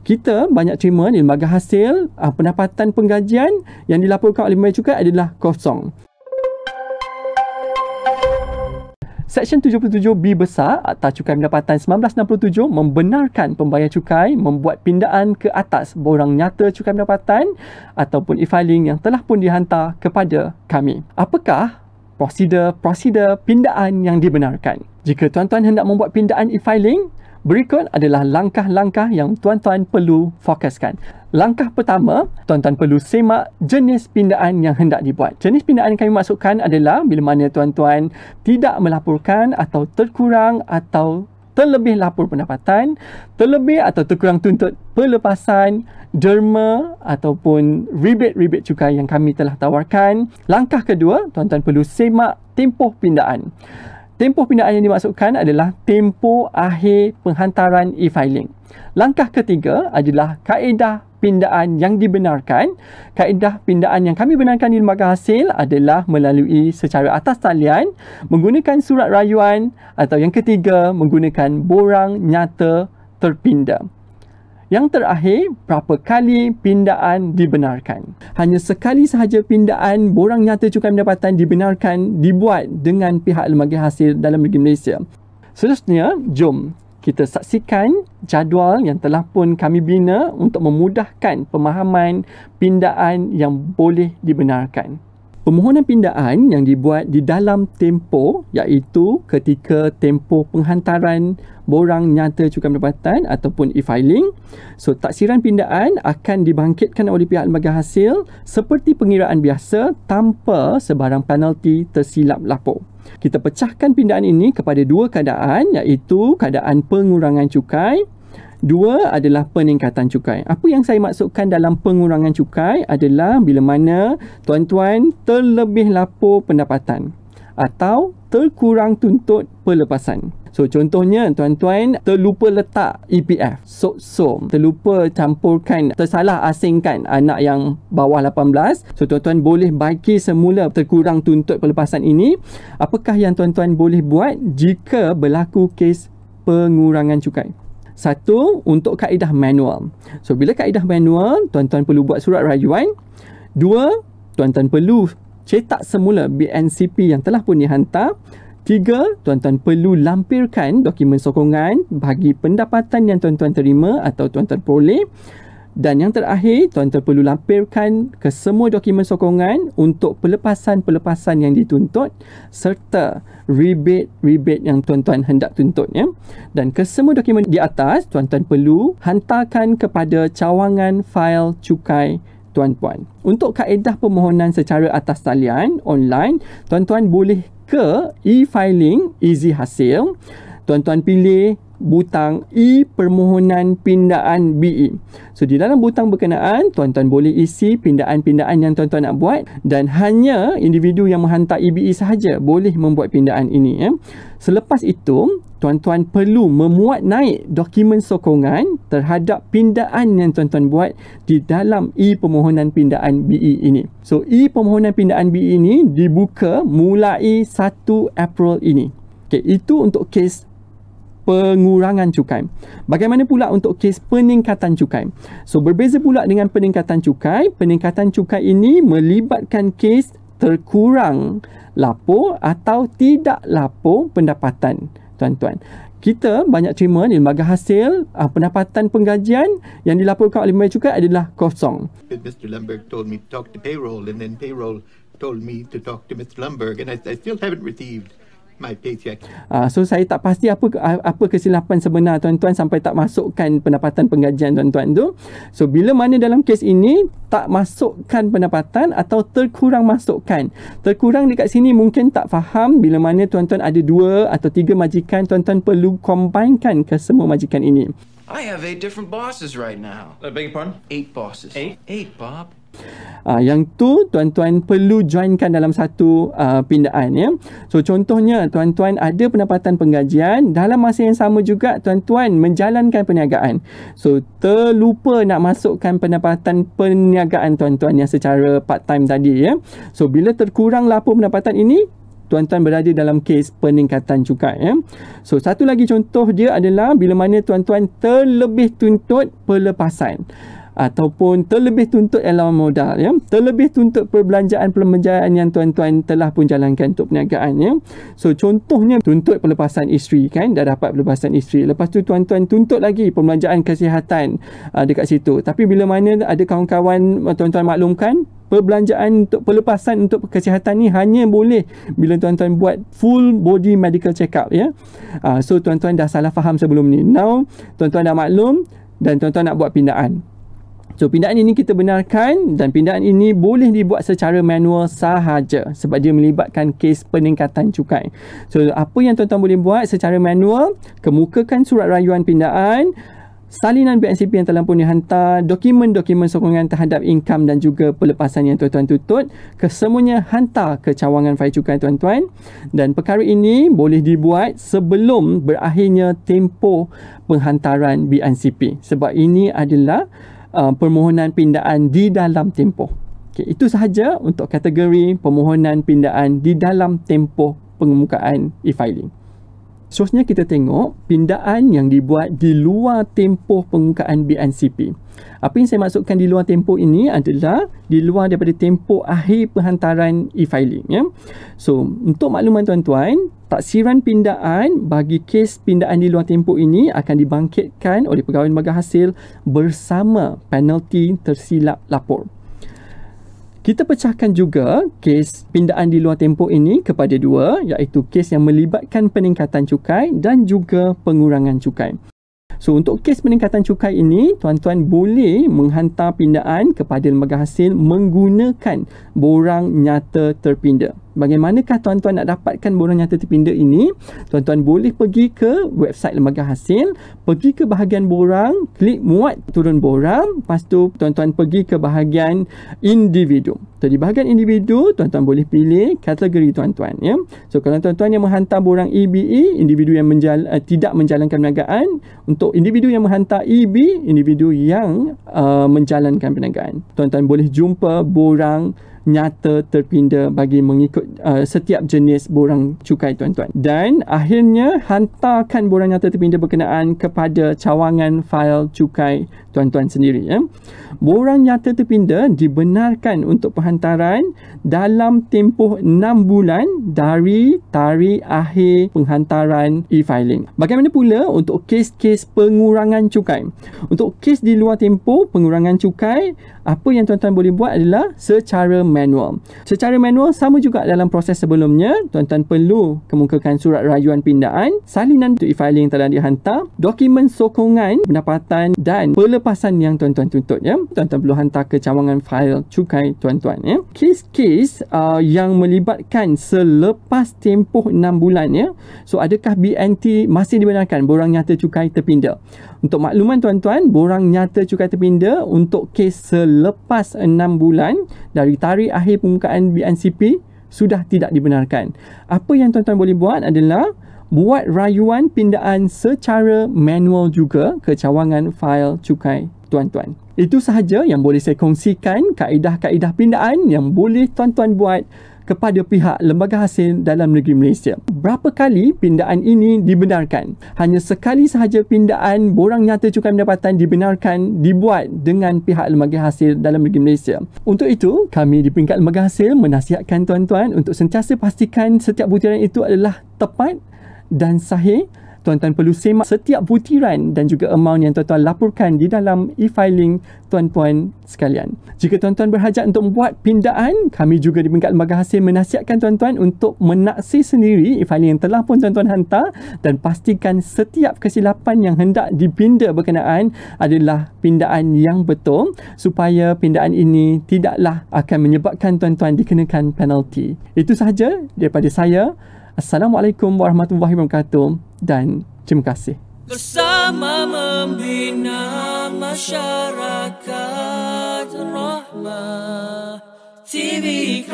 kita banyak terima di lembaga hasil pendapatan penggajian yang dilaporkan oleh pembayar cukai adalah kosong. Seksyen 77B besar Akta Cukai Pendapatan 1967 membenarkan pembayar cukai membuat pindaan ke atas borang nyata cukai pendapatan ataupun e-filing yang telah pun dihantar kepada kami. Apakah prosedur pindaan yang dibenarkan? Jika tuan-tuan hendak membuat pindaan e-filing, berikut adalah langkah-langkah yang tuan-tuan perlu fokuskan. Langkah pertama, tuan-tuan perlu semak jenis pindaan yang hendak dibuat. Jenis pindaan yang kami maksudkan adalah bila mana tuan-tuan tidak melaporkan atau terkurang atau terlebih lapor pendapatan, terlebih atau terkurang tuntut pelepasan, derma ataupun rebate cukai yang kami telah tawarkan. Langkah kedua, tuan-tuan perlu semak tempoh pindaan. Tempoh pindaan yang dimaksudkan adalah tempoh akhir penghantaran e-filing. Langkah ketiga adalah kaedah pindaan yang dibenarkan. Kaedah pindaan yang kami benarkan di lembaga hasil adalah melalui secara atas talian, menggunakan surat rayuan atau yang ketiga menggunakan borang nyata terpinda. Yang terakhir, berapa kali pindaan dibenarkan. Hanya sekali sahaja pindaan borang nyata cukai pendapatan dibenarkan dibuat dengan pihak lembaga hasil dalam negeri Malaysia. Seterusnya, jom kita saksikan jadual yang telah pun kami bina untuk memudahkan pemahaman pindaan yang boleh dibenarkan. Permohonan pindaan yang dibuat di dalam tempoh iaitu ketika tempoh penghantaran borang nyata cukai pendapatan ataupun e-filing. So, taksiran pindaan akan dibangkitkan oleh pihak lembaga hasil seperti pengiraan biasa tanpa sebarang penalti tersilap lapor. Kita pecahkan pindaan ini kepada dua keadaan iaitu keadaan pengurangan cukai. Dua adalah peningkatan cukai. Apa yang saya maksudkan dalam pengurangan cukai adalah bila mana tuan-tuan terlebih lapor pendapatan atau terkurang tuntut pelepasan. So, contohnya tuan-tuan terlupa letak EPF, SOM, terlupa campurkan, tersalah asingkan anak yang bawah 18. So, tuan-tuan boleh baiki semula terkurang tuntut pelepasan ini. Apakah yang tuan-tuan boleh buat jika berlaku kes pengurangan cukai? Satu, untuk kaedah manual. So, bila kaedah manual, tuan-tuan perlu buat surat rayuan. Dua, tuan-tuan perlu cetak semula BNCP yang telah pun dihantar. Tiga, tuan-tuan perlu lampirkan dokumen sokongan bagi pendapatan yang tuan-tuan terima atau tuan-tuan peroleh. Dan yang terakhir, tuan-tuan perlu lampirkan ke semua dokumen sokongan untuk pelepasan-pelepasan yang dituntut serta rebate yang tuan-tuan hendak tuntut. Ya. Dan ke semua dokumen di atas, tuan-tuan perlu hantarkan kepada cawangan fail cukai tuan-tuan. Untuk kaedah permohonan secara atas talian online, tuan-tuan boleh ke e-filing Easy Hasil. Tuan-tuan pilih butang e-permohonan pindaan BE. So, di dalam butang berkenaan, tuan-tuan boleh isi pindaan-pindaan yang tuan-tuan nak buat dan hanya individu yang menghantar EBE sahaja boleh membuat pindaan ini. Ya. Selepas itu, tuan-tuan perlu memuat naik dokumen sokongan terhadap pindaan yang tuan-tuan buat di dalam e-permohonan pindaan BE ini. So, e-permohonan pindaan BE ini dibuka mulai 1 April ini. Okay, itu untuk kes pengurangan cukai. Bagaimana pula untuk kes peningkatan cukai? So, berbeza pula dengan peningkatan cukai. Peningkatan cukai ini melibatkan kes terkurang lapor atau tidak lapor pendapatan, tuan-tuan. Kita banyak terima di lembaga hasil pendapatan penggajian yang dilaporkan oleh pembayar cukai adalah kosong. Mr. Lumberg told me to talk to payroll and then payroll told me to talk to Mr. Lumberg and I still haven't received my paycheck. So, saya tak pasti apa kesilapan sebenar tuan-tuan sampai tak masukkan pendapatan penggajian tuan-tuan tu. So, bila mana dalam kes ini tak masukkan pendapatan atau terkurang masukkan. Terkurang dekat sini mungkin tak faham bila mana tuan-tuan ada 2 atau 3 majikan, tuan-tuan perlu combinekan ke semua majikan ini. I have 8 different bosses right now. I beg your pardon? 8 bosses. 8, Bob. Yang tu tuan-tuan perlu joinkan dalam satu pindaan. Ya. So, contohnya tuan-tuan ada pendapatan penggajian, dalam masa yang sama juga tuan-tuan menjalankan perniagaan. So, terlupa nak masukkan pendapatan perniagaan tuan-tuan yang secara part time tadi. Ya. So, bila terkurang lapor pendapatan ini, tuan-tuan berada dalam kes peningkatan cukai. So, satu lagi contoh dia adalah bila mana tuan-tuan terlebih tuntut pelepasan ataupun terlebih tuntut elawan modal, terlebih tuntut perbelanjaan yang tuan-tuan telah pun jalankan untuk perniagaan. So, contohnya tuntut pelepasan isteri, kan, dah dapat pelepasan isteri, lepas tu tuan-tuan tuntut lagi perbelanjaan kesihatan dekat situ, tapi bila mana ada kawan-kawan tuan-tuan maklumkan perbelanjaan untuk pelepasan untuk kesihatan ni hanya boleh bila tuan-tuan buat full body medical check up, so tuan-tuan dah salah faham sebelum ni. Now tuan-tuan dah maklum dan tuan-tuan nak buat pindaan. So, pindaan ini kita benarkan dan pindaan ini boleh dibuat secara manual sahaja sebab dia melibatkan kes peningkatan cukai. So, apa yang tuan-tuan boleh buat secara manual, kemukakan surat rayuan pindaan, salinan BNCP yang telah pun dihantar, dokumen-dokumen sokongan terhadap income dan juga pelepasan yang tuan-tuan tuntut, kesemuanya hantar ke cawangan fail cukai tuan-tuan. Dan perkara ini boleh dibuat sebelum berakhirnya tempoh penghantaran BNCP sebab ini adalah permohonan pindaan di dalam tempoh. Okay, itu sahaja untuk kategori permohonan pindaan di dalam tempoh pengemukaan e-filing. Seterusnya kita tengok pindaan yang dibuat di luar tempoh pengemukaan BNCP. Apa yang saya maksudkan di luar tempoh ini adalah di luar daripada tempoh akhir penghantaran e-filing. So, untuk makluman tuan-tuan, taksiran pindaan bagi kes pindaan di luar tempoh ini akan dibangkitkan oleh pegawai lembaga hasil bersama penalti tersilap lapor. Kita pecahkan juga kes pindaan di luar tempoh ini kepada dua, iaitu kes yang melibatkan peningkatan cukai dan juga pengurangan cukai. So, untuk kes peningkatan cukai ini, tuan-tuan boleh menghantar pindaan kepada lembaga hasil menggunakan borang nyata terpinda. Bagaimanakah tuan-tuan nak dapatkan borang nyata terpinda ini? Tuan-tuan boleh pergi ke website lembaga hasil, pergi ke bahagian borang, klik muat turun borang, lepas tu tuan-tuan pergi ke bahagian individu. So, di bahagian individu, tuan-tuan boleh pilih kategori tuan-tuan. So, kalau tuan-tuan yang menghantar borang EBE, individu yang tidak menjalankan perniagaan. Untuk individu yang menghantar EB, individu yang menjalankan perniagaan. Tuan-tuan boleh jumpa borang nyata terpinda bagi mengikut setiap jenis borang cukai tuan-tuan. Dan akhirnya hantarkan borang nyata terpinda berkenaan kepada cawangan fail cukai tuan-tuan sendiri. Borang nyata terpinda dibenarkan untuk penghantaran dalam tempoh 6 bulan dari tarikh akhir penghantaran e-filing. Bagaimana pula untuk kes-kes pengurangan cukai? Untuk kes di luar tempoh pengurangan cukai, apa yang tuan-tuan boleh buat adalah secara manual. Secara manual sama juga dalam proses sebelumnya. Tuan-tuan perlu kemukakan surat rayuan pindaan, salinan untuk e-filing yang telah dihantar, dokumen sokongan pendapatan dan pelepasan yang tuan-tuan tuntut. Tuan-tuan perlu hantar ke cawangan fail cukai tuan-tuan. Kes-kes yang melibatkan selepas tempoh 6 bulan. So, adakah BNT masih dibenarkan borang nyata cukai terpinda? Untuk makluman tuan-tuan, borang nyata cukai terpinda untuk kes selepas 6 bulan dari tarikh akhir pembukaan BNCP sudah tidak dibenarkan. Apa yang tuan-tuan boleh buat adalah buat rayuan pindaan secara manual juga ke cawangan fail cukai tuan-tuan. Itu sahaja yang boleh saya kongsikan, kaedah-kaedah pindaan yang boleh tuan-tuan buat kepada pihak lembaga hasil dalam negeri Malaysia. Berapa kali pindaan ini dibenarkan? Hanya sekali sahaja pindaan borang nyata cukai pendapatan dibenarkan dibuat dengan pihak lembaga hasil dalam negeri Malaysia. Untuk itu, kami di peringkat lembaga hasil menasihatkan tuan-tuan untuk sentiasa pastikan setiap butiran itu adalah tepat dan sahih. Tuan-tuan perlu semak setiap butiran dan juga amount yang tuan-tuan laporkan di dalam e-filing tuan-tuan sekalian. Jika tuan-tuan berhajat untuk membuat pindaan, kami juga di peringkat lembaga hasil menasihatkan tuan-tuan untuk menaksir sendiri e-filing yang telah pun tuan-tuan hantar dan pastikan setiap kesilapan yang hendak dipinda berkenaan adalah pindaan yang betul supaya pindaan ini tidaklah akan menyebabkan tuan-tuan dikenakan penalti. Itu sahaja daripada saya. Assalamualaikum warahmatullahi wabarakatuh dan terima kasih. Bersama membina masyarakat, Rahmah TV.